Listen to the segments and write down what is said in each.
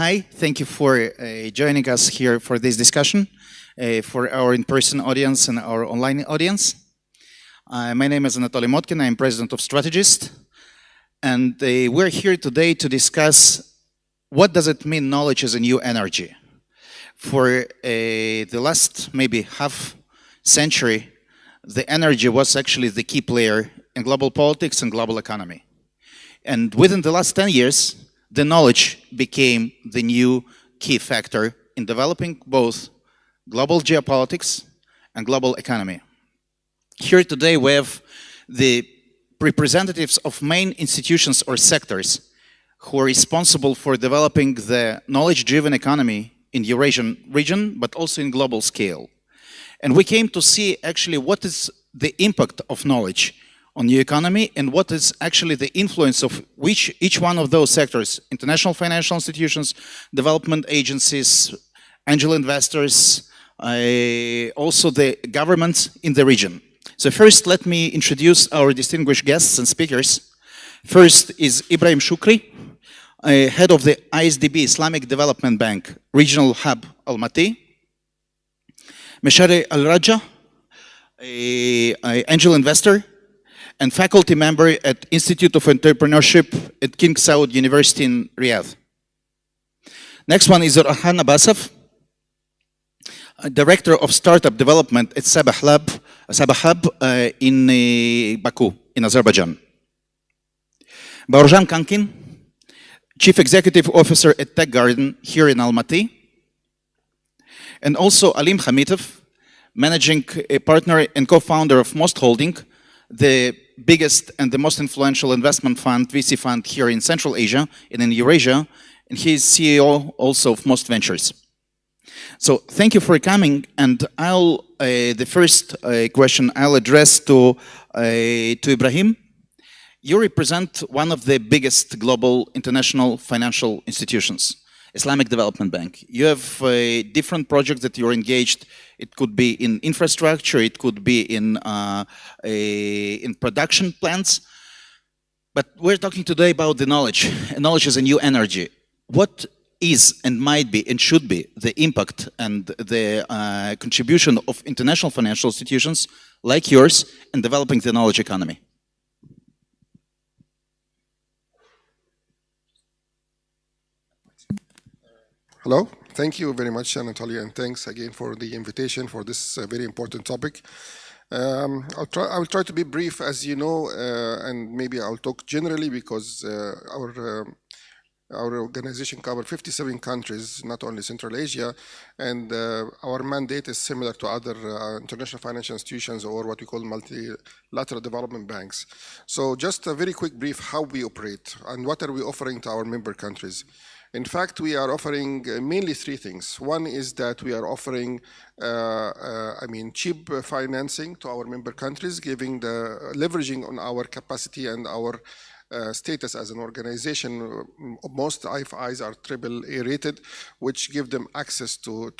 Hi, thank you for joining us here for this discussion, for our in-person audience and our online audience. My name is Anatoly Motkin, I'm president of StrategEast, and we're here today to discuss what does it mean knowledge is a new energy. For the last maybe half century, the energy was actually the key player in global politics and global economy. And within the last 10 years, the knowledge became the new key factor in developing both global geopolitics and global economy. Here today we have the representatives of main institutions or sectors who are responsible for developing the knowledge-driven economy in Eurasian region, but also in global scale. And we came to see actually what is the impact of knowledge on the economy and what is actually the influence of each one of those sectors: international financial institutions, development agencies, angel investors, also the governments in the region. So first, let me introduce our distinguished guests and speakers. First is Ibrahim Shoukry, head of the IsDB Islamic Development Bank Regional Hub Almaty. Meshari Alrajah, an angel investor and faculty member at Institute of Entrepreneurship at King Saud University in Riyadh. Next one is Orkhan Abbasov, director of startup development at SABAH.HUB in Baku, in Azerbaijan. Baurzhan Kankin, chief executive officer at Tech Garden here in Almaty. And also Alim Khamitov, managing partner and co-founder of Most Holding, the biggest and the most influential investment fund, VC fund here in Central Asia and in Eurasia, and he is CEO also of Most Ventures. So thank you for coming, and the first question I'll address to Ibrahim. You represent one of the biggest global international financial institutions, Islamic Development Bank. You have different projects that you're engaged. It could be in infrastructure, it could be in production plants. But we're talking today about the knowledge. And knowledge is a new energy. What is and might be and should be the impact and the contribution of international financial institutions like yours in developing the knowledge economy? Hello, thank you very much, Anatoly, and thanks again for the invitation for this very important topic. I will try to be brief, as you know, and maybe I'll talk generally because our organization covers 57 countries, not only Central Asia, and our mandate is similar to other international financial institutions or what we call multilateral development banks. So just a very quick brief how we operate and what are we offering to our member countries. In fact, we are offering mainly three things. One is that we are offering, cheap financing to our member countries, leveraging on our capacity and our status as an organization. Most IFIs are AAA rated, which give them access to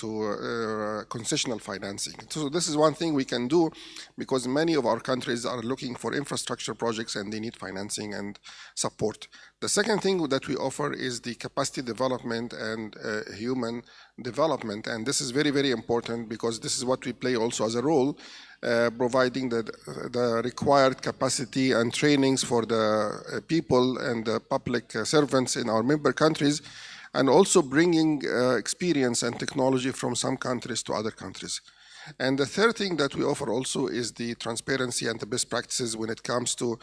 concessional financing. So this is one thing we can do because many of our countries are looking for infrastructure projects and they need financing and support. The second thing that we offer is the capacity development and human development, and this is very, very important because this is what we play also as a role, providing the required capacity and trainings for the people and the public servants in our member countries, and also bringing experience and technology from some countries to other countries. And the third thing that we offer also is the transparency and the best practices when it comes to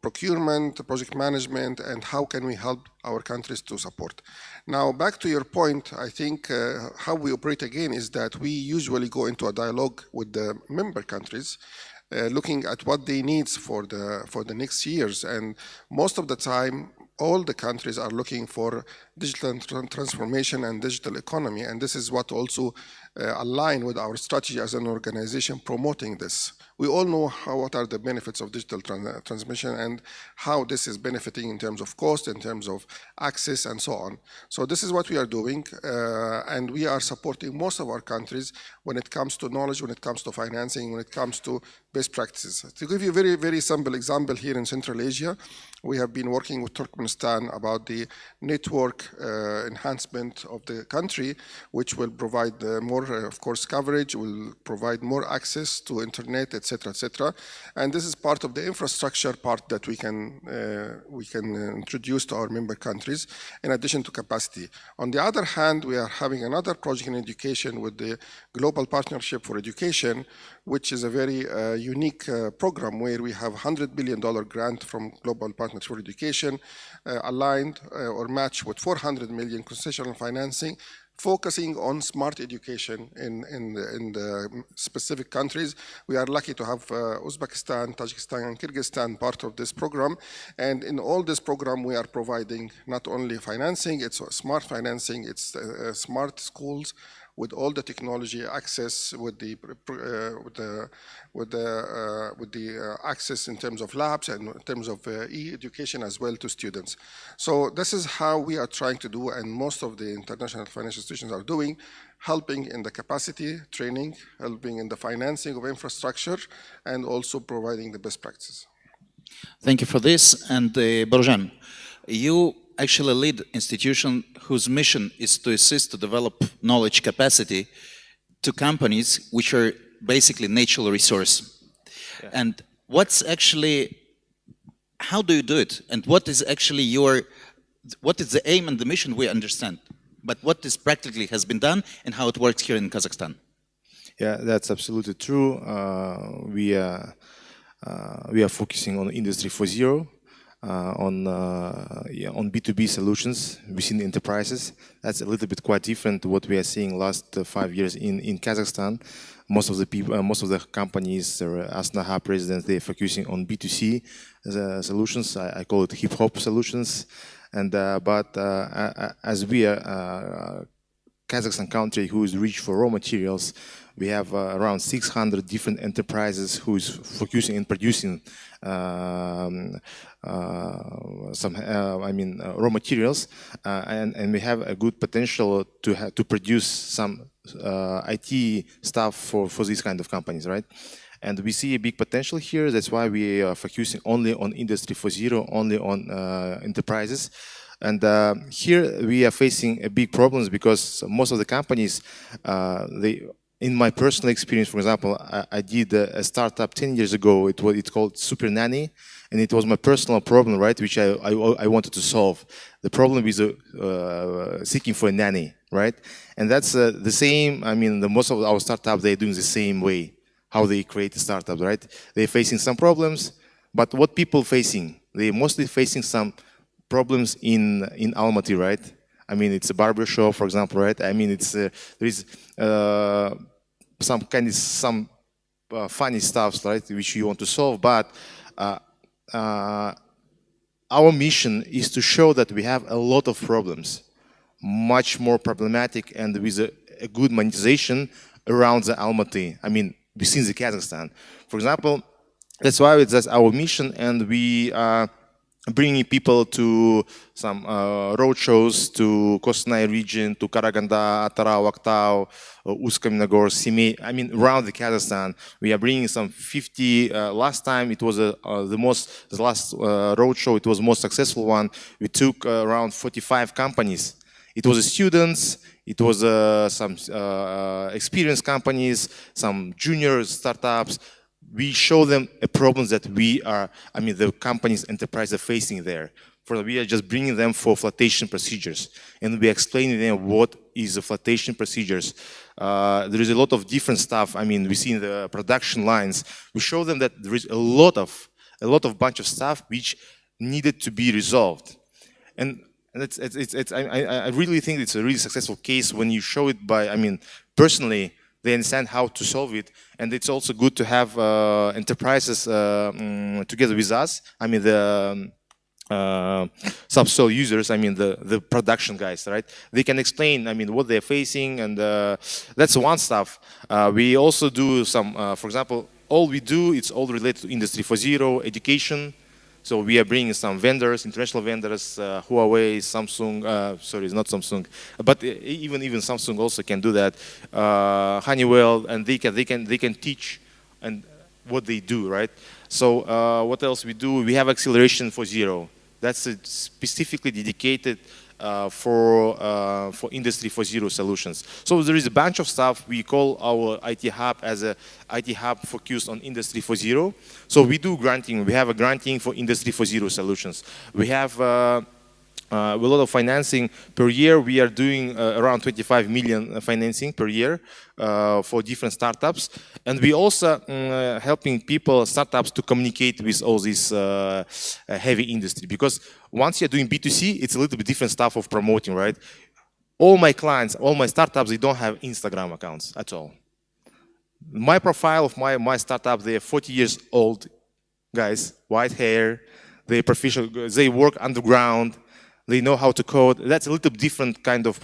procurement, project management, and how can we help our countries to support. Now, back to your point, I think how we operate again is that we usually go into a dialogue with the member countries, looking at what they need for the next years. And most of the time, all the countries are looking for digital transformation and digital economy. And this is what also align with our strategy as an organization promoting this. We all know what are the benefits of digital transmission and how this is benefiting in terms of cost, in terms of access, and so on. So this is what we are doing, and we are supporting most of our countries when it comes to knowledge, when it comes to financing, when it comes to best practices. To give you a very, very simple example here in Central Asia, we have been working with Turkmenistan about the network network enhancement of the country, which will provide more, of course, coverage, will provide more access to internet, etc., etc. And this is part of the infrastructure part that we can introduce to our member countries, in addition to capacity. On the other hand, we are having another project in education with the Global Partnership for Education, which is a very unique program where we have $100 billion grant from Global Partnership for Education, aligned or matched with 400 million concessional financing, focusing on smart education in the specific countries. We are lucky to have Uzbekistan, Tajikistan, and Kyrgyzstan part of this program. And in all this program, we are providing not only financing, it's smart financing, it's smart schools, with all the technology access, with the access in terms of labs and in terms of e-education as well to students. So this is how we are trying to do, and most of the international financial institutions are doing, helping in the capacity training, helping in the financing of infrastructure, and also providing the best practices. Thank you for this. And Baurzhan, you actually lead institution whose mission is to assist to develop knowledge capacity to companies which are basically natural resource. Yeah. And what's actually, how do you do it? And what is actually what is the aim and the mission we understand? But what is practically has been done and how it works here in Kazakhstan? Yeah, that's absolutely true. We are focusing on Industry 4.0. On B2B solutions within enterprises. That's a little bit quite different to what we are seeing last 5 years in Kazakhstan. Most of the people, most of the companies, StrategEast residents, they're focusing on B2C solutions. I call it hip-hop solutions. And as we are Kazakhstan country who is rich for raw materials, we have around 600 different enterprises who is focusing in producing raw materials, and we have a good potential to produce some IT stuff for these kind of companies, right? And we see a big potential here. That's why we are focusing only on Industry 4.0, only on enterprises. And here we are facing a big problems because most of the companies, in my personal experience, for example, I did a startup 10 years ago. It's called Super Nanny, and it was my personal problem, right, which I wanted to solve. The problem is seeking for a nanny, right? And that's the same. I mean, most of our startups, they're doing the same way, how they create a startup, right? They're facing some problems, but what people facing? They're mostly facing some problems in Almaty, right? I mean, it's a barber shop, for example, right? I mean, it's there is some funny stuff, right, which you want to solve. But our mission is to show that we have a lot of problems, much more problematic, and with a good monetization around the Almaty. I mean, within the Kazakhstan, for example. That's why that's our mission, and we are bringing people to some road shows to Kostanay region, to Karaganda, Atara, Aktau, Usk-Kamenogorsk, Semey. I mean, around the Kazakhstan, we are bringing some 50. Last time it was the last road show. It was the most successful one. We took around 45 companies. It was students. It was some experienced companies, some junior startups. We show them a problem that the companies, enterprises are facing there. We are just bringing them for flotation procedures, and we explaining them what is the flotation procedures. There is a lot of different stuff. I mean, we see in the production lines. We show them that there is a lot of bunch of stuff which needed to be resolved, and I really think it's a really successful case when you show it by. I mean, personally. They understand how to solve it, and it's also good to have enterprises together with us. I mean, the subsoil users. I mean, the production guys, right? They can explain. I mean, what they're facing, and that's one stuff. We also do some. For example, all we do it's all related to Industry 4.0, education. So we are bringing some vendors, international vendors, Huawei, Samsung, sorry, it's not Samsung, but even Samsung also can do that. Honeywell, and they can teach and what they do, right? So what else we do? We have Acceleration 4.0. That's a specifically dedicated for Industry 4.0 solutions. So there is a bunch of stuff. We call our IT hub as a IT hub focused on Industry 4.0. So we do granting. We have a granting for Industry 4.0 solutions. We have a lot of financing per year. We are doing around 25 million financing per year for different startups, and we also helping people, startups, to communicate with all this heavy industry. Because once you're doing B2C, it's a little bit different stuff of promoting, right? All my clients, all my startups, they don't have Instagram accounts at all. My profile of my startup, they're 40 years old guys, white hair, they're professional, they work underground. They know how to code. That's a little different kind of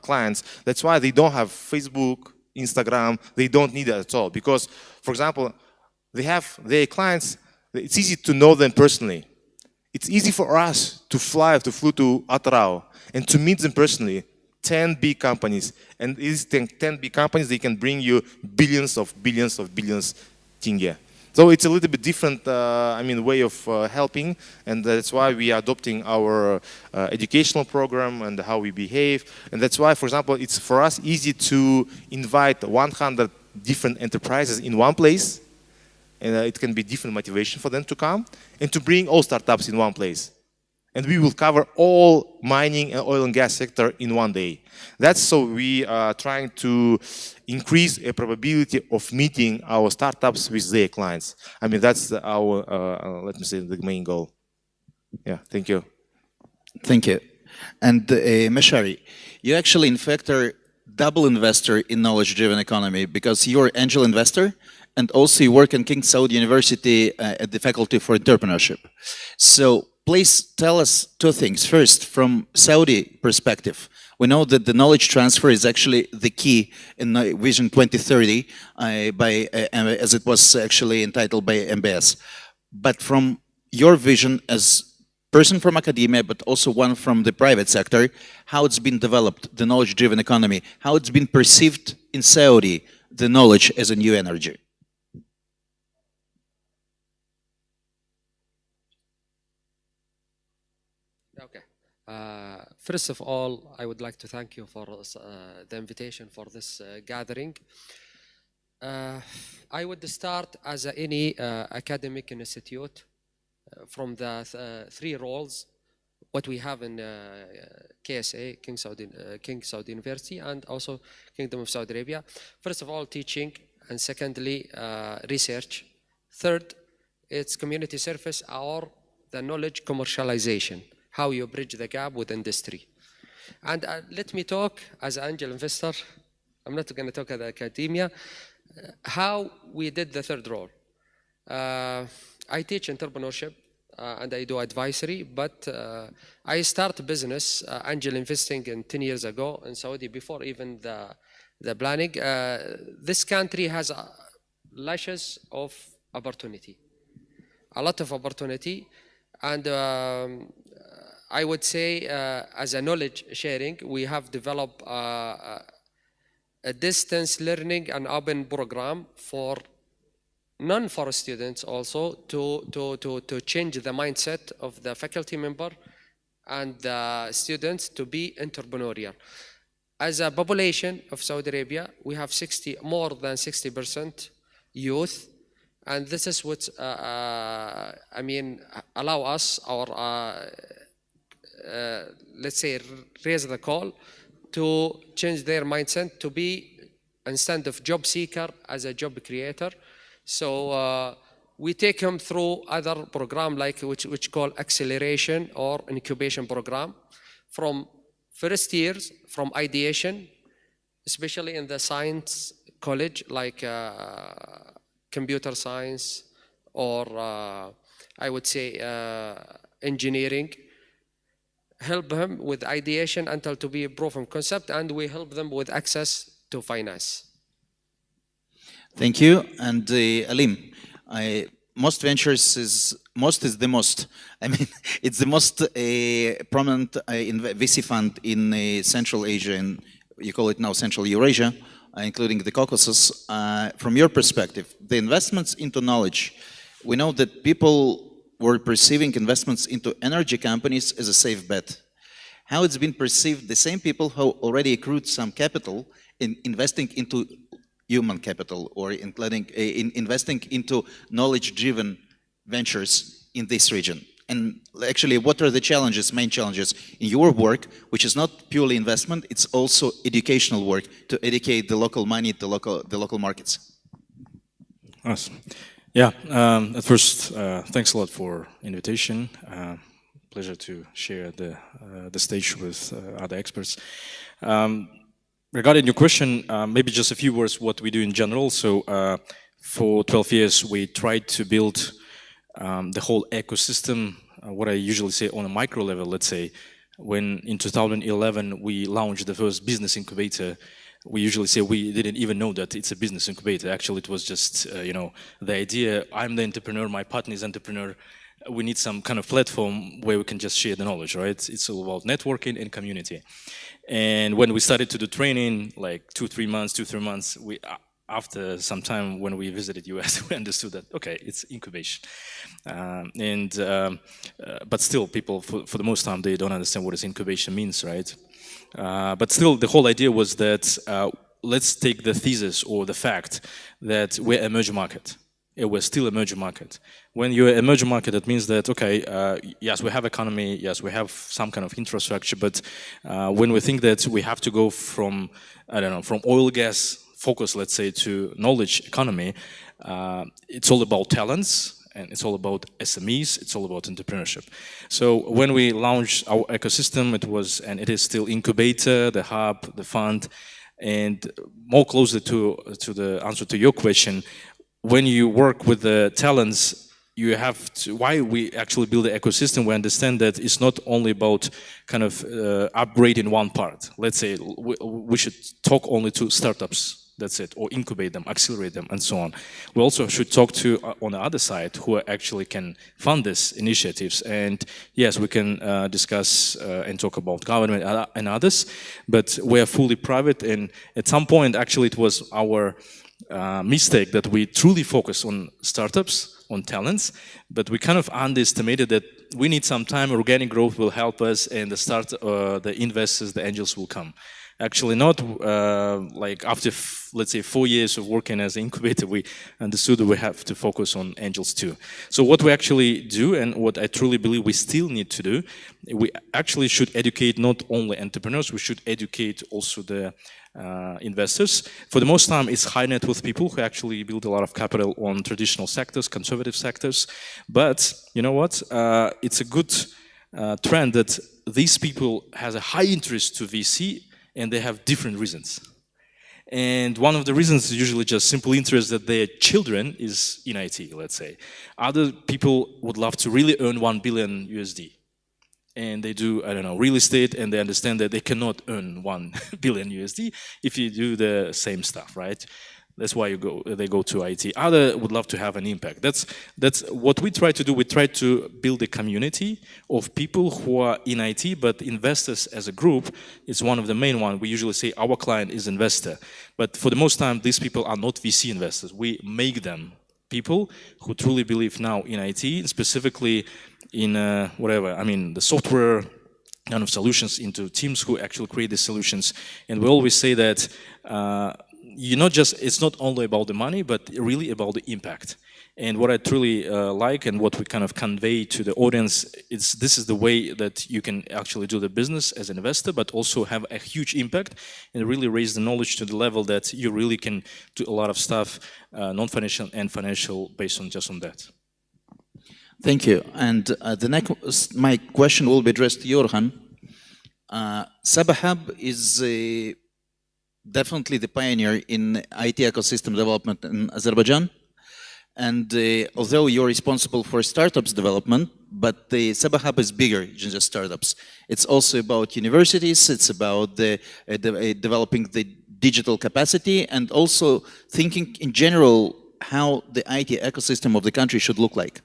clients. That's why they don't have Facebook, Instagram. They don't need it at all. Because, for example, they have their clients. It's easy to know them personally. It's easy for us to fly to Atrao and to meet them personally. 10 big companies. And these 10 big companies, they can bring you billions tenge. So it's a little bit different, way of helping, and that's why we are adopting our educational program and how we behave. And that's why, for example, it's for us easy to invite 100 different enterprises in one place, and it can be different motivation for them to come, and to bring all startups in one place. And we will cover all mining and oil and gas sector in one day. That's so we are trying to increase a probability of meeting our startups with their clients. I mean, that's our, let me say, the main goal. Yeah, thank you. Thank you. And Meshari, you actually, in fact, are double investor in knowledge-driven economy, because you're angel investor and also you work in King Saud University at the Faculty for Entrepreneurship. So please tell us two things. First, from Saudi perspective, we know that the knowledge transfer is actually the key in Vision 2030, as it was actually entitled by MBS. But from your vision as person from academia, but also one from the private sector, how it's been developed, the knowledge-driven economy, how it's been perceived in Saudi, the knowledge as a new energy. Okay. First of all, I would like to thank you for the invitation for this gathering. I would start as any academic institute from the three roles, what we have in KSA, King Saud University, and also Kingdom of Saudi Arabia. First of all, teaching, and secondly, research. Third, it's community service or the knowledge commercialization, how you bridge the gap with industry. And let me talk as an angel investor. I'm not going to talk as academia. How we did the third role. I teach entrepreneurship and I do advisory, but I start business, angel investing, in 10 years ago in Saudi, before even the planning. This country has lashes of opportunity, a lot of opportunity, and I would say as a knowledge sharing, we have developed a distance learning and open program for non-for students also to change the mindset of the faculty member and the students to be entrepreneurial. As a population of Saudi Arabia, we have more than 60% youth, and this is what allow us, or let's say raise the call to change their mindset to be, instead of job seeker, as a job creator. So we take them through other program like which call acceleration or incubation program, from first years, from ideation, especially in the science college like computer science or I would say engineering. Help them with ideation until to be a proof of concept, and we help them with access to finance. Thank you. And Alim, most ventures is the most. I mean, it's the most prominent VC fund in Central Asia, and you call it now Central Eurasia, including the Caucasus. From your perspective, the investments into knowledge, we know that people were perceiving investments into energy companies as a safe bet. how it's been perceived, the same people who already accrued some capital in investing into human capital or in investing into knowledge-driven ventures in this region. And actually, what are the challenges, main challenges in your work, which is not purely investment, it's also educational work to educate the local money, the local markets? Awesome. Yeah, at first, thanks a lot for invitation. Pleasure to share the stage with other experts. Regarding your question, maybe just a few words what we do in general. So for 12 years, we tried to build the whole ecosystem, what I usually say on a micro level, let's say. When in 2011, we launched the first business incubator, we usually say we didn't even know that it's a business incubator. Actually, it was just, you know, the idea, I'm the entrepreneur, my partner is entrepreneur, we need some kind of platform where we can just share the knowledge, right? It's all about networking and community. And when we started to do training, like 2-3 months, we, after some time when we visited US, we understood that, okay, it's incubation. But still, people, for the most time, they don't understand what incubation means, right? But still, the whole idea was that let's take the thesis or the fact that we're an emerging market. We're still emerging market. When you're an emerging market, that means that, okay, yes, we have economy, yes, we have some kind of infrastructure, but when we think that we have to go from, I don't know, from oil, gas focus, let's say, to knowledge economy, it's all about talents, and it's all about SMEs, it's all about entrepreneurship. So when we launched our ecosystem, it was, and it is still incubator, the hub, the fund, and more closely to the answer to your question, when you work with the talents, you have to, why we actually build the ecosystem, we understand that it's not only about kind of upgrading one part. Let's say we should talk only to startups, that's it, or incubate them, accelerate them, and so on. We also should talk to, on the other side, who actually can fund these initiatives. And yes, we can discuss and talk about government and others, but we are fully private, and at some point, actually, it was our mistake that we truly focus on startups, on talents, but we kind of underestimated that we need some time, organic growth will help us, and the investors, the angels will come. Actually not like after, let's say, 4 years of working as an incubator, we understood that we have to focus on angels too. So what we actually do, and what I truly believe we still need to do, we actually should educate not only entrepreneurs, we should educate also the investors. For the most time, it's high net worth people who actually build a lot of capital on traditional sectors, conservative sectors. But you know what? It's a good trend that these people has a high interest to VC, and they have different reasons. And one of the reasons is usually just simple interest that their children is in IT, let's say. Other people would love to really earn 1 billion USD. And they do, I don't know, real estate, and they understand that they cannot earn 1 billion USD if you do the same stuff, right? That's why they go to IT. Other would love to have an impact. That's what we try to do. We try to build a community of people who are in IT, but investors as a group is one of the main ones. We usually say our client is investor. But for the most time, these people are not VC investors. We make them people who truly believe now in IT, specifically in whatever, I mean, the software kind of solutions, into teams who actually create the solutions. And we always say that it's not only about the money, but really about the impact. And what I truly like, and what we kind of convey to the audience, is this is the way that you can actually do the business as an investor, but also have a huge impact and really raise the knowledge to the level that you really can do a lot of stuff, non-financial and financial, based on just on that. Thank you. And my question will be addressed to Orkhan. SABAH.HUB is definitely the pioneer in IT ecosystem development in Azerbaijan. And although you're responsible for startups development, but the SABAH.HUB is bigger than just startups. It's also about universities, it's about developing the digital capacity, and also thinking in general how the IT ecosystem of the country should look like.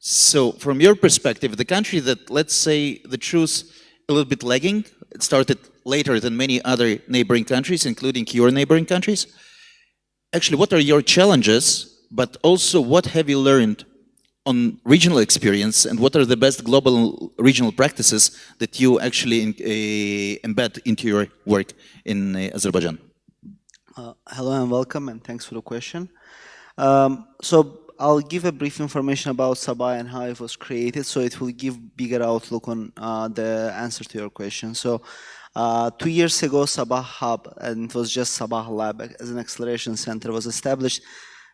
So from your perspective, the country that, let's say, the truth, a little bit lagging, it started later than many other neighboring countries, including your neighboring countries. Actually, what are your challenges, but also what have you learned on regional experience and what are the best global regional practices that you actually embed into your work in Azerbaijan? Hello and welcome, and thanks for the question. So I'll give a brief information about SABAH and how it was created, so it will give bigger outlook on the answer to your question. So 2 years ago, SABAH.HUB, and it was just SABAH.HUB as an acceleration center, was established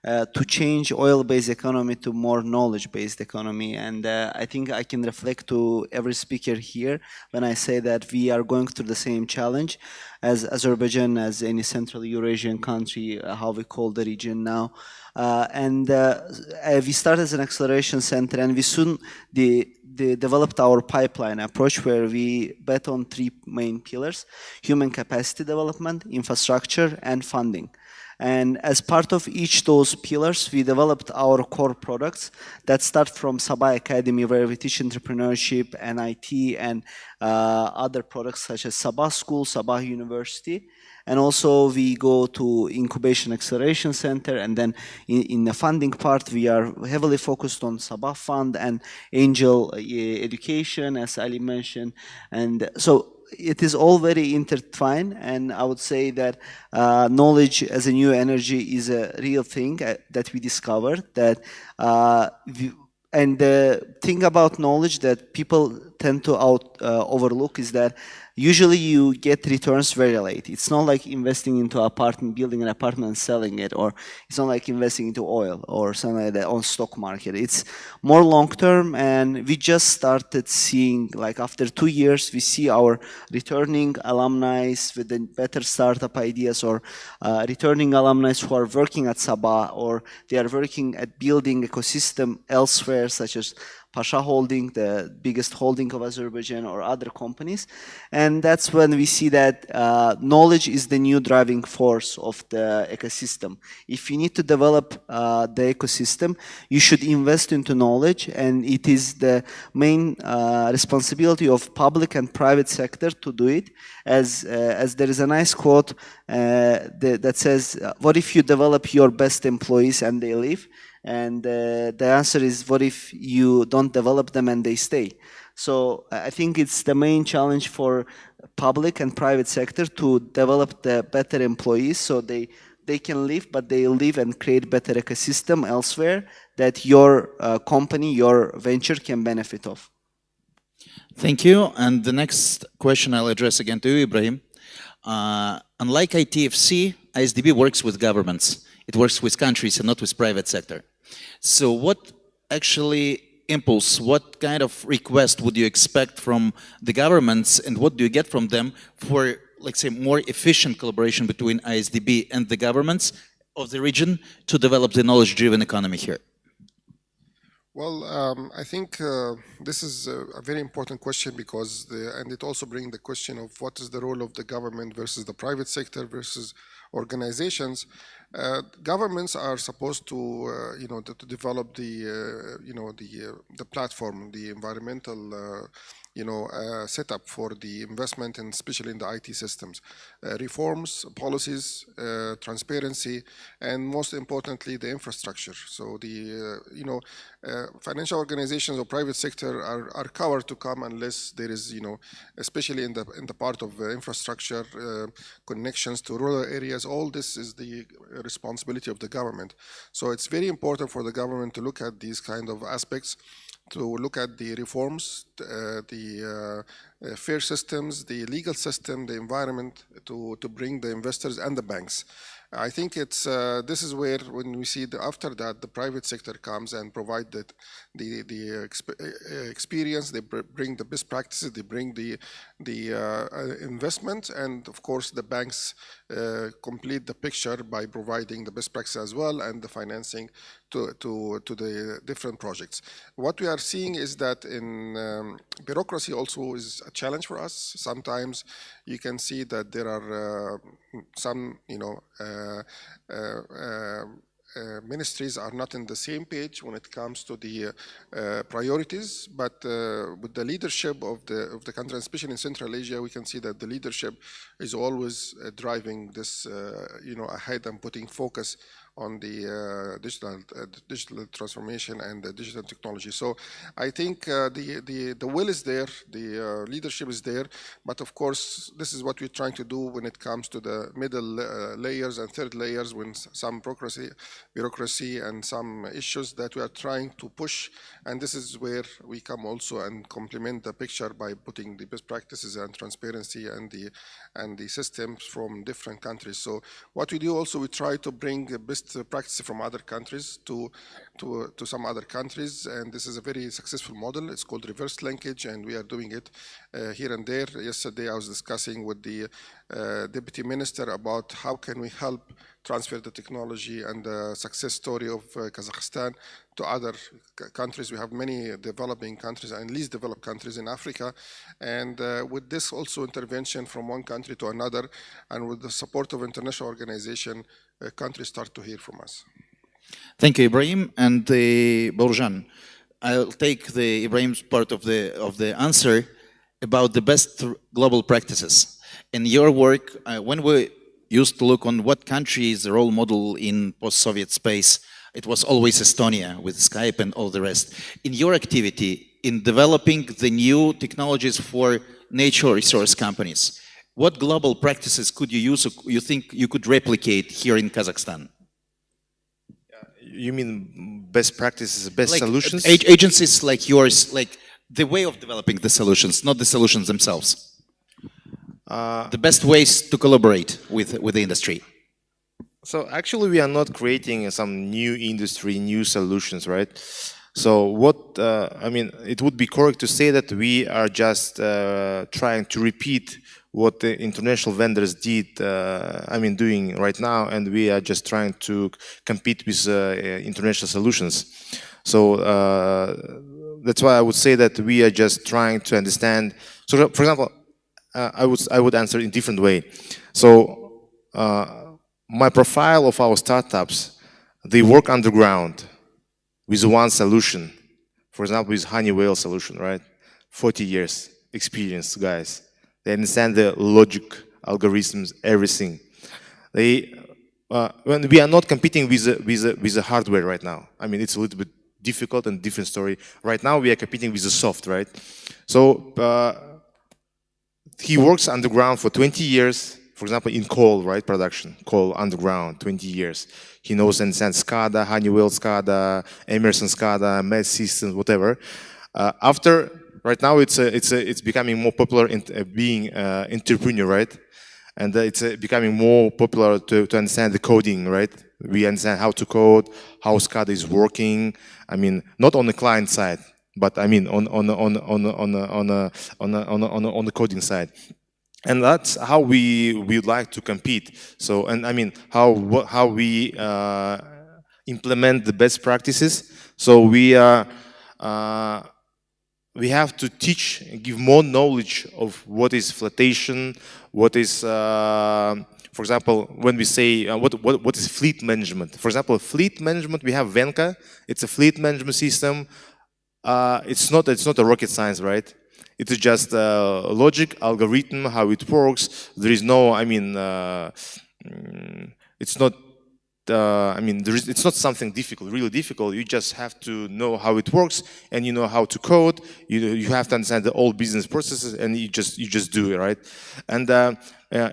to change oil-based economy to more knowledge-based economy. And I think I can reflect to every speaker here when I say that we are going through the same challenge as Azerbaijan, as any Central Eurasian country, how we call the region now. We started as an acceleration center, and we soon developed our pipeline approach, where we bet on 3 main pillars: human capacity development, infrastructure, and funding. And as part of each of those pillars, we developed our core products that start from SABAH Academy, where we teach entrepreneurship and IT and other products such as SABAH School, SABAH University. And also we go to Incubation Acceleration Center, and then in the funding part, we are heavily focused on SABAH Fund and Angel Education, as Ali mentioned. And so it is all very intertwined, and I would say that knowledge as a new energy is a real thing that we discovered. And the thing about knowledge that people tend to overlook is that usually you get returns very late. It's not like investing into apartment, building an apartment and selling it, or it's not like investing into oil or something like that on stock market. It's more long-term, and we just started seeing, like after 2 years, we see our returning alumni with the better startup ideas, or returning alumni who are working at SABAH, or they are working at building ecosystem elsewhere, such as Pasha Holding, the biggest holding of Azerbaijan, or other companies. And that's when we see that knowledge is the new driving force of the ecosystem. If you need to develop the ecosystem, you should invest into knowledge, and it is the main responsibility of public and private sector to do it. As there is a nice quote that says, what if you develop your best employees and they leave? And the answer is, what if you don't develop them and they stay? So I think it's the main challenge for public and private sector to develop the better employees, so they can live, but they live and create better ecosystem elsewhere that your company, your venture can benefit of. Thank you. And the next question I'll address again to you, Ibrahim. Unlike ITFC, IsDB works with governments. It works with countries and not with private sector. So what actually impulse, what kind of request would you expect from the governments, and what do you get from them for, let's say, more efficient collaboration between IsDB and the governments of the region to develop the knowledge-driven economy here? Well, I think this is a very important question, because and it also brings the question of what is the role of the government versus the private sector versus organizations. Governments are supposed to, to develop the platform, the environmental, setup for the investment, and especially in the IT systems, reforms, policies, transparency, and most importantly, the infrastructure. So the, financial organizations or private sector are covered to come unless there is, especially in the part of infrastructure, connections to rural areas. All this is the responsibility of the government. So it's very important for the government to look at these kind of aspects, to look at the reforms, the fair systems, the legal system, the environment, to bring the investors and the banks. I think it's this is where, when we see after that, the private sector comes and provide the experience. They bring the best practices. They bring the investment, and of course the banks complete the picture by providing the best practices as well, and the financing to the different projects. What we are seeing is that in bureaucracy also is a challenge for us. Sometimes you can see that there are some, ministries are not in the same page when it comes to the priorities, but with the leadership of the country, especially in Central Asia, we can see that the leadership is always driving this, ahead and putting focus digital transformation and the digital technology. So I think the will is there, the leadership is there, but of course this is what we're trying to do when it comes to the middle layers and third layers, when some bureaucracy and some issues that we are trying to push, and this is where we come also and complement the picture by putting the best practices and transparency and the systems from different countries. So what we do also, we try to bring best practices from other countries to some other countries, and this is a very successful model. It's called reverse linkage, and we are doing it here and there. Yesterday I was discussing with the deputy minister about how can we help transfer the technology and the success story of Kazakhstan to other countries. We have many developing countries and least developed countries in Africa, and with this also intervention from one country to another, and with the support of international organization, countries start to hear from us. Thank you, Ibrahim. And Baurzhan, I'll take the Ibrahim's part of the answer about the best global practices. In your work, when we used to look on what country is the role model in post-Soviet space, it was always Estonia with Skype and all the rest. In your activity in developing the new technologies for natural resource companies, what global practices could you use, or you think you could replicate here in Kazakhstan? You mean best practices, best like solutions? Agencies like yours, like the way of developing the solutions, not the solutions themselves. The best ways to collaborate with the industry. So actually we are not creating some new industry, new solutions, right? So what, I mean, it would be correct to say that we are just trying to repeat what the international vendors did, I mean, doing right now, and we are just trying to compete with international solutions. So that's why I would say that we are just trying to understand. So, for example, I would answer in a different way. So my profile of our startups, they work underground with one solution. For example, with Honeywell solution, right? 40 years experience, guys. They understand the logic, algorithms, everything. They, when we are not competing with the hardware right now. I mean, it's a little bit difficult and different story. Right now, we are competing with the soft, right? So he works underground for 20 years. For example, in coal, right, production, coal underground, 20 years. He knows and understands SCADA, Honeywell SCADA, Emerson SCADA, Med Systems, whatever. Right now, it's becoming more popular in being entrepreneur, right? And it's becoming more popular to understand the coding, right? We understand how to code, how SCADA is working. I mean, not on the client side, but I mean on the coding side. And that's how we'd like to compete. So, and I mean, how we implement the best practices. So we have to teach and give more knowledge of what is flotation, what is, for example, when we say what is fleet management. For example, fleet management, we have Venka. It's a fleet management system. It's not a rocket science, right? It is just logic, algorithm, how it works. There is no, I mean, it's not. I mean, it's not something difficult, really difficult. You just have to know how it works, and you know how to code. You have to understand the old business processes, and you just do it, right? And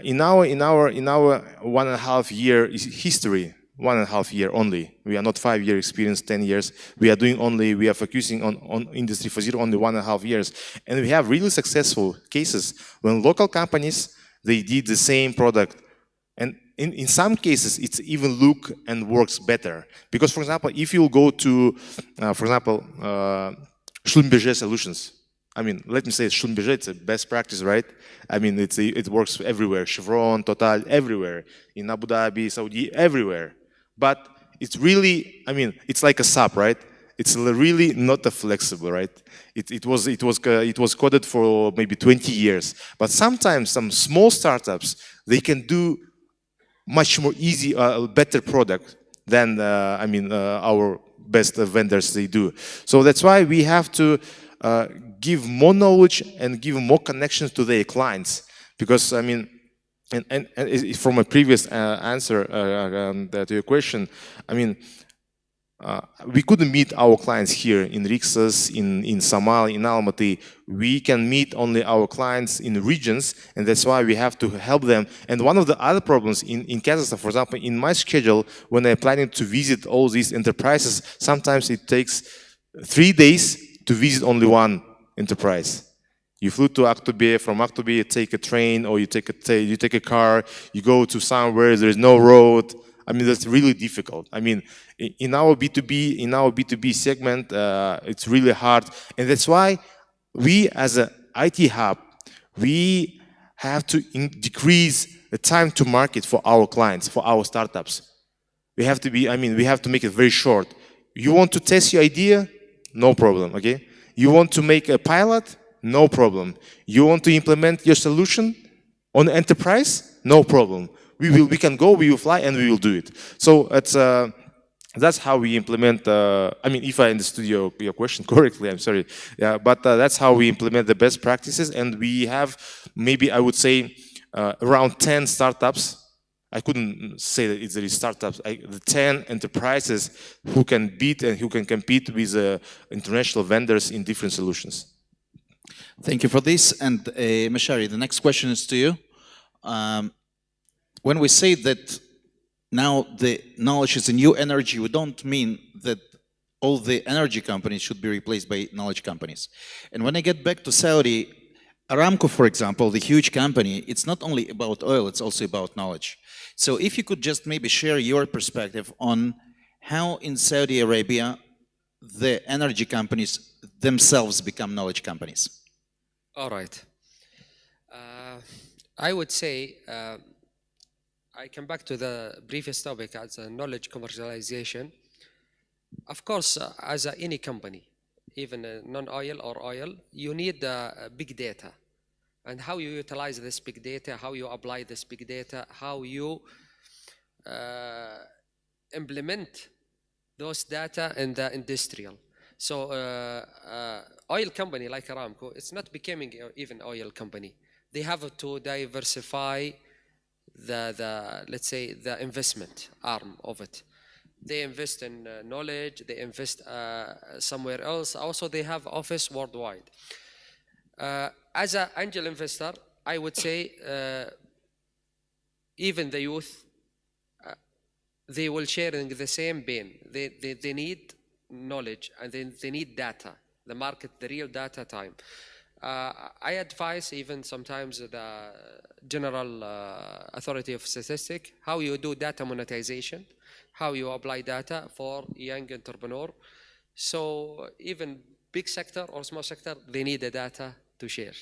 in our 1.5 year history, 1.5 year only. We are not 5 year experience, 10 years. We are focusing on Industry 4.0 only 1.5 years. And we have really successful cases when local companies, they did the same product. And in some cases, it's even look and works better. Because, for example, if you go to, for example, Schlumberger solutions. I mean, let me say Schlumberger, it's a best practice, right? I mean, it works everywhere. Chevron, Total, everywhere. In Abu Dhabi, Saudi, everywhere. But it's really, I mean, it's like a SAP, right? It's really not a flexible, right? It was coded for maybe 20 years. But sometimes some small startups, they can do much more easy, better product than I mean our best vendors they do. So that's why we have to give more knowledge and give more connections to their clients, because I mean from a previous answer to your question, I mean, we couldn't meet our clients here in Rixos, in Samal, in Almaty. We can meet only our clients in regions, and that's why we have to help them. And one of the other problems in Kazakhstan, for example, in my schedule, when I'm planning to visit all these enterprises, sometimes it takes 3 days to visit only one enterprise. You flew to Aktobe, from Aktobe you take a train, or you take a car, you go to somewhere there is no road. I mean, that's really difficult. I mean, in our B2B segment, it's really hard, and that's why we, as an IT hub, we have to decrease the time to market for our clients, for our startups. We have to we have to make it very short. You want to test your idea? No problem. Okay. You want to make a pilot? No problem. You want to implement your solution on enterprise? No problem. We can go, we will fly, and we will do it. So it's that's how we implement. I mean, if I understood your question correctly, I'm sorry. Yeah, but that's how we implement the best practices, and we have maybe, I would say, around 10 startups. I couldn't say that there is startups. The 10 enterprises who can beat and who can compete with international vendors in different solutions. Thank you for this. And Meshari, the next question is to you. When we say that now the knowledge is a new energy, we don't mean that all the energy companies should be replaced by knowledge companies. And when I get back to Saudi, Aramco, for example, the huge company, it's not only about oil, it's also about knowledge. So if you could just maybe share your perspective on how in Saudi Arabia the energy companies themselves become knowledge companies. All right. I would say, I come back to the previous topic as a knowledge commercialization. Of course, as any company, even non-oil or oil, you need big data. And how you utilize this big data, how you apply this big data, how you implement those data in the industrial. So oil company like Aramco, it's not becoming even oil company. They have to diversify let's say the investment arm of it. They invest in knowledge, they invest somewhere else. Also, they have office worldwide. As an angel investor, I would say even the youth, they will share in the same pain. They need knowledge, and they need data, the market, the real data time. I advise even sometimes the General Authority of Statistics how you do data monetization, how you apply data for young entrepreneur. So even big sector or small sector, they need the data to share.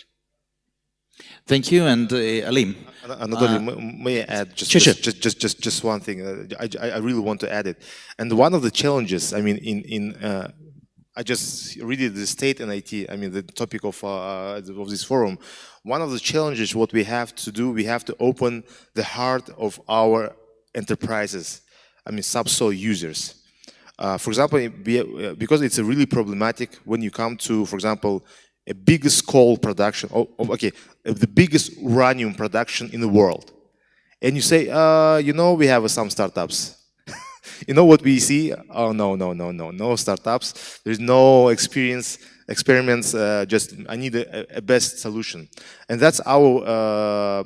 Thank you, and Alim. Anatoly, may I add just one thing? I really want to add it. And one of the challenges, I mean, I just read it, the state and IT, I mean, the topic of this forum. One of the challenges, what we have to do, we have to open the heart of our enterprises, I mean, sub-SO users. For example, because it's a really problematic when you come to, for example, a biggest coal production, the biggest uranium production in the world. And you say, you know, we have some startups. You know what we see? Oh, no startups. There's no experiments, just I need a best solution. And that's our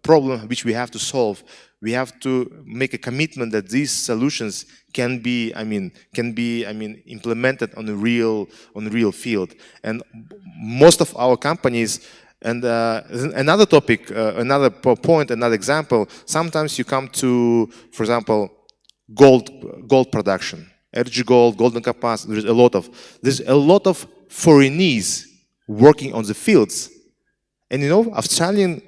problem, which we have to solve. We have to make a commitment that these solutions can be implemented on the real field. And most of our companies, and another topic, another point, another example, sometimes you come to, for example, gold production, energy gold, golden capacity. There's a lot of foreigners working on the fields, and you know, Australian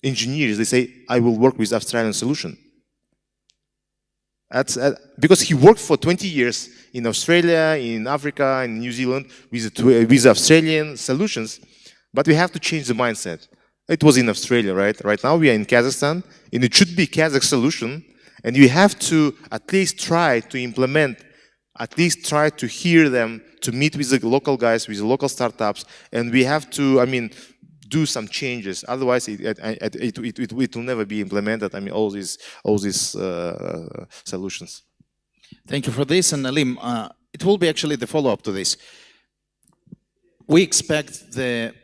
engineers, they say, I will work with Australian solution. That's because he worked for 20 years in Australia, in Africa, in New Zealand with Australian solutions, but we have to change the mindset. It was in Australia, right? Right now we are in Kazakhstan, and it should be Kazakh solution. And you have to at least try to implement, at least try to hear them, to meet with the local guys, with the local startups. And we have to, do some changes. Otherwise, it will never be implemented. I mean, all these solutions. Thank you for this, and Alim, it will be actually the follow-up to this. We expect the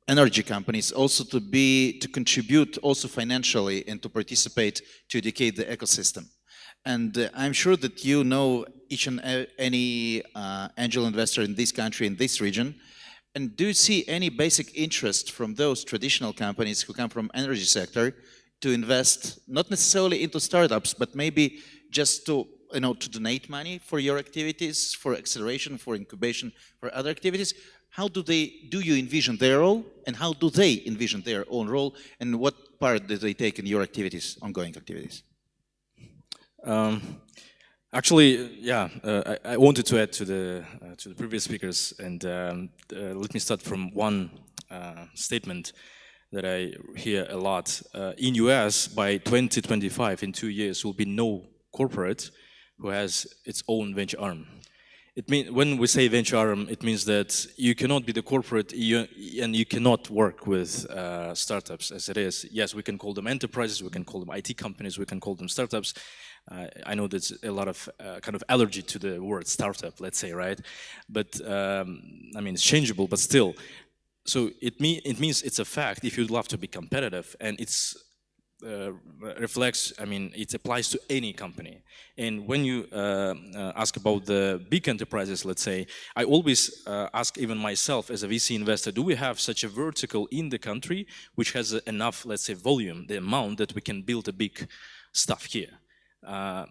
energy companies also to contribute also financially and to participate to educate the ecosystem. And I'm sure that you know each and any angel investor in this country, in this region. And do you see any basic interest from those traditional companies who come from energy sector to invest, not necessarily into startups, but maybe just to to donate money for your activities, for acceleration, for incubation, for other activities? How do you envision their role, and how do they envision their own role, and what part do they take in your activities, ongoing activities? Actually, yeah, I wanted to add to the previous speakers, and let me start from one statement that I hear a lot. In US, by 2025, in 2 years, will be no corporate who has its own venture arm. It means, when we say venture arm, it means that you cannot be the corporate and you cannot work with startups as it is. Yes, we can call them enterprises, we can call them IT companies, we can call them startups. I know there's a lot of kind of allergy to the word startup, let's say, right? But I mean, it's changeable, but still. So it means it's a fact if you'd love to be competitive, and it's reflects, I mean, it applies to any company. And when you ask about the big enterprises, let's say, I always ask even myself as a VC investor, do we have such a vertical in the country which has enough, let's say, volume, the amount that we can build a big stuff here?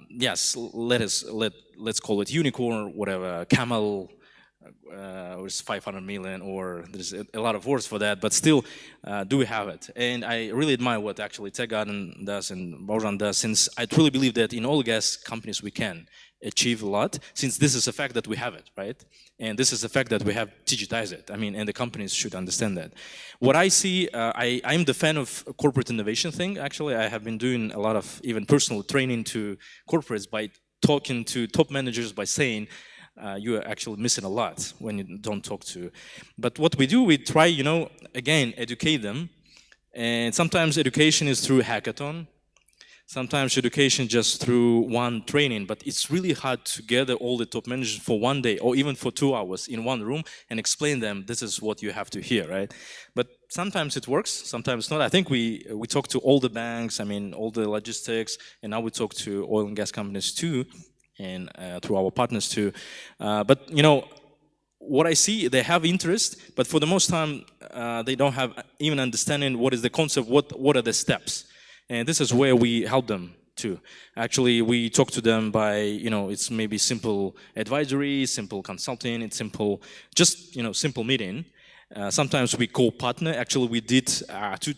Yes, let's call it unicorn, whatever, camel, or 500 million, or there's a lot of words for that, but still, do we have it? And I really admire what actually Tech Garden does and Baurzhan does, since I truly believe that in oil gas companies we can achieve a lot, since this is a fact that we have it, right? And this is a fact that we have digitized it. I mean, and the companies should understand that. What I see, I'm the fan of corporate innovation thing. Actually, I have been doing a lot of even personal training to corporates by talking to top managers, by saying, you are actually missing a lot when you don't talk to. But what we do, we try, again, educate them. And sometimes education is through hackathon. Sometimes education just through one training. But it's really hard to gather all the top managers for one day or even for 2 hours in one room and explain them, this is what you have to hear, right? But sometimes it works, sometimes not. I think we talk to all the banks, I mean, all the logistics, and now we talk to oil and gas companies too, and through our partners too. But what I see, they have interest, but for the most time, they don't have even understanding what is the concept, what are the steps. And this is where we help them too. Actually, we talk to them by, it's maybe simple advisory, simple consulting, it's simple, just, simple meeting. Sometimes we co-partner. Actually, we did two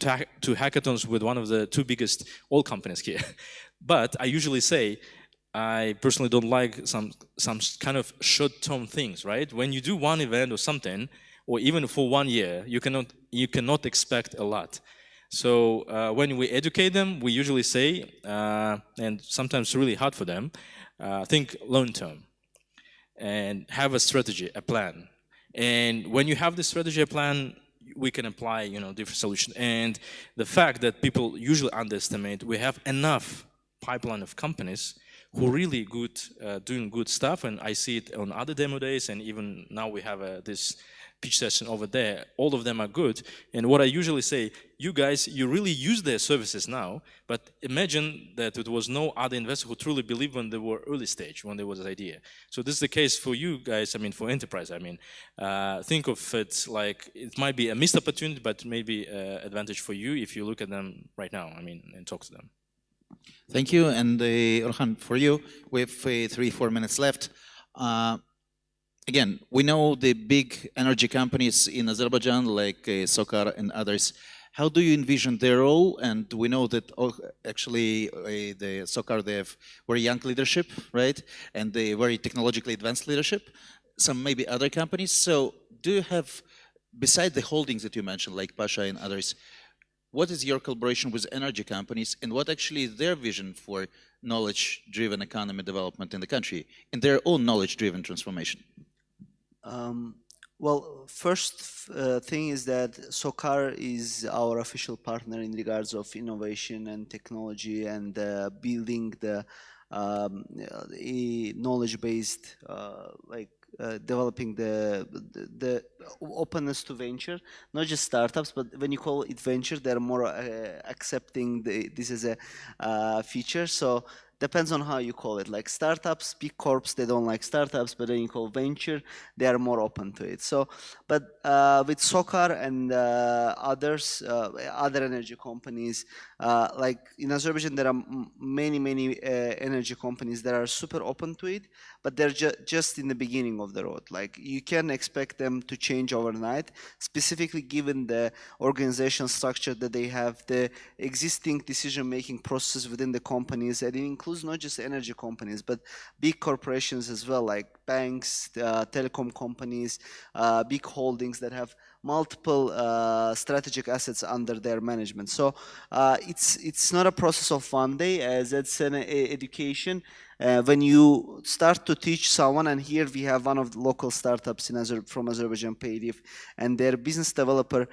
hackathons with one of the 2 biggest oil companies here. But I usually say, I personally don't like some kind of short-term things, right? When you do one event or something, or even for 1 year, you cannot expect a lot. So when we educate them, we usually say, and sometimes it's really hard for them, think long-term and have a strategy, a plan. And when you have the strategy, a plan, we can apply, different solutions. And the fact that people usually underestimate, we have enough pipeline of companies who are really good, doing good stuff, and I see it on other demo days, and even now we have this pitch session over there. All of them are good, and what I usually say, you guys, you really use their services now, but imagine that it was no other investor who truly believed when they were early stage, when there was an idea. So this is the case for you guys, I mean, for enterprise, I mean. Think of it like, it might be a missed opportunity, but maybe an advantage for you if you look at them right now, I mean, and talk to them. Thank you, and Orkhan, for you, we have 3-4 minutes left. Again, we know the big energy companies in Azerbaijan, like SOCAR and others. How do you envision their role? And we know that actually the SOCAR, they have very young leadership, right? And they very technologically advanced leadership. Some maybe other companies. So do you have, beside the holdings that you mentioned, like Pasha and others, what is your collaboration with energy companies, and what actually is their vision for knowledge-driven economy development in the country, and their own knowledge-driven transformation? Well, first thing is that SOCAR is our official partner in regards of innovation and technology and building the knowledge-based, developing the openness to venture, not just startups, but when you call it venture, they're more accepting this as a feature. So depends on how you call it. Like startups, big corps, they don't like startups, but then you call venture, they are more open to it. So, but with SOCAR and others, other energy companies, like in Azerbaijan, there are many energy companies that are super open to it, but they're just in the beginning of the road. Like you can expect them to change overnight, specifically given the organizational structure that they have, the existing decision-making process within the companies, and it includes not just energy companies, but big corporations as well, like banks, telecom companies, big holdings that have multiple strategic assets under their management. So it's not a process of one day, as it's an education. When you start to teach someone, and here we have one of the local startups in from Azerbaijan, Paydif, and their business developer,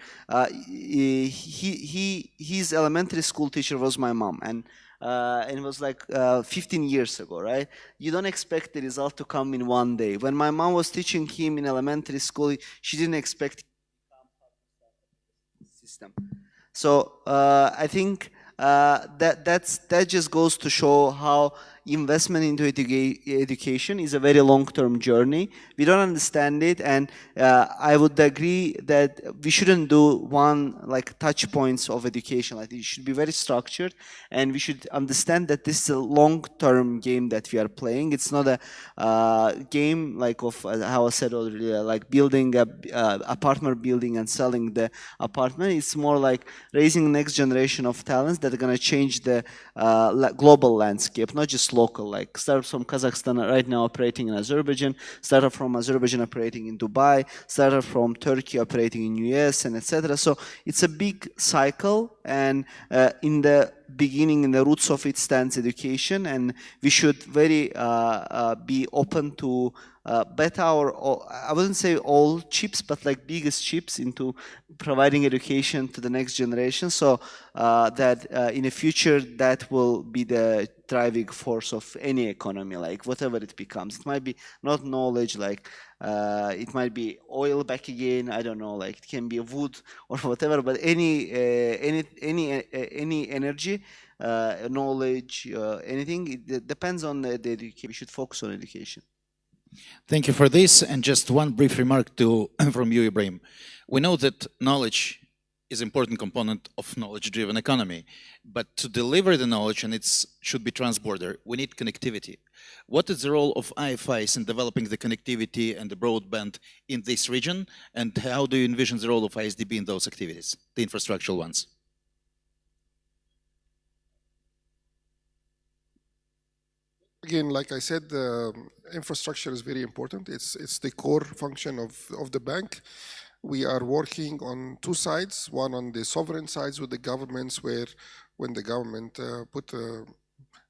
his elementary school teacher was my mom, and it was like 15 years ago, right? You don't expect the result to come in one day. When my mom was teaching him in elementary school, she didn't expect system. So I think that just goes to show how investment into education is a very long-term journey. We don't understand it, and I would agree that we shouldn't do one like touch points of education. Like it should be very structured, and we should understand that this is a long-term game that we are playing. It's not a game like of how I said earlier, like building a apartment building and selling the apartment. It's more like raising next generation of talents that are going to change the global landscape, not just local, like startups from Kazakhstan right now operating in Azerbaijan, startup from Azerbaijan operating in Dubai, startup from Turkey operating in US, and etc. So it's a big cycle, and in the beginning, in the roots of it stands education, and we should very be open to bet our, I wouldn't say all chips, but like biggest chips into providing education to the next generation, so that in the future that will be the driving force of any economy, like whatever it becomes. It might be not knowledge, like it might be oil back again, I don't know, like it can be wood or whatever, but any energy, knowledge, anything, it depends on the education. We should focus on education. Thank you for this, and just one brief remark from you, Ibrahim. We know that knowledge is an important component of knowledge-driven economy, but to deliver the knowledge, and it should be trans-border, we need connectivity. What is the role of IFIs in developing the connectivity and the broadband in this region, and how do you envision the role of IsDB in those activities, the infrastructural ones? Again, like I said, infrastructure is very important. It's the core function of the bank. We are working on two sides, one on the sovereign sides with the governments, where when the government put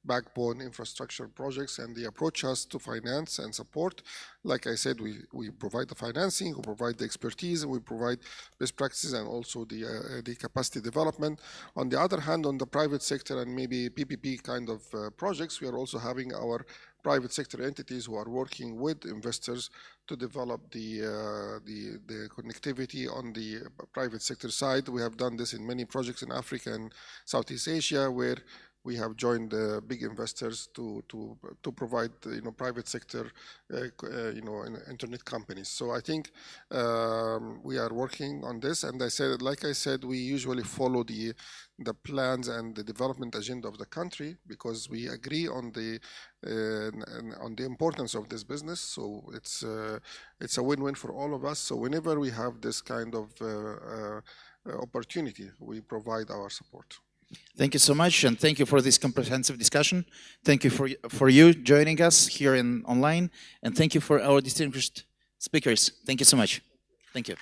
backbone infrastructure projects and they approach us to finance and support, like I said, we provide the financing, we provide the expertise, we provide best practices and also the capacity development. On the other hand, on the private sector and maybe PPP kind of projects, we are also having our private sector entities who are working with investors to develop the connectivity on the private sector side. We have done this in many projects in Africa and Southeast Asia, where we have joined big investors to provide private sector internet companies. So I think we are working on this, and like I said, we usually follow the plans and the development agenda of the country, because we agree on the importance of this business. So it's a win-win for all of us. So whenever we have this kind of opportunity, we provide our support. Thank you so much, and thank you for this comprehensive discussion. Thank you for you joining us here online, and thank you for our distinguished speakers. Thank you so much. Thank you.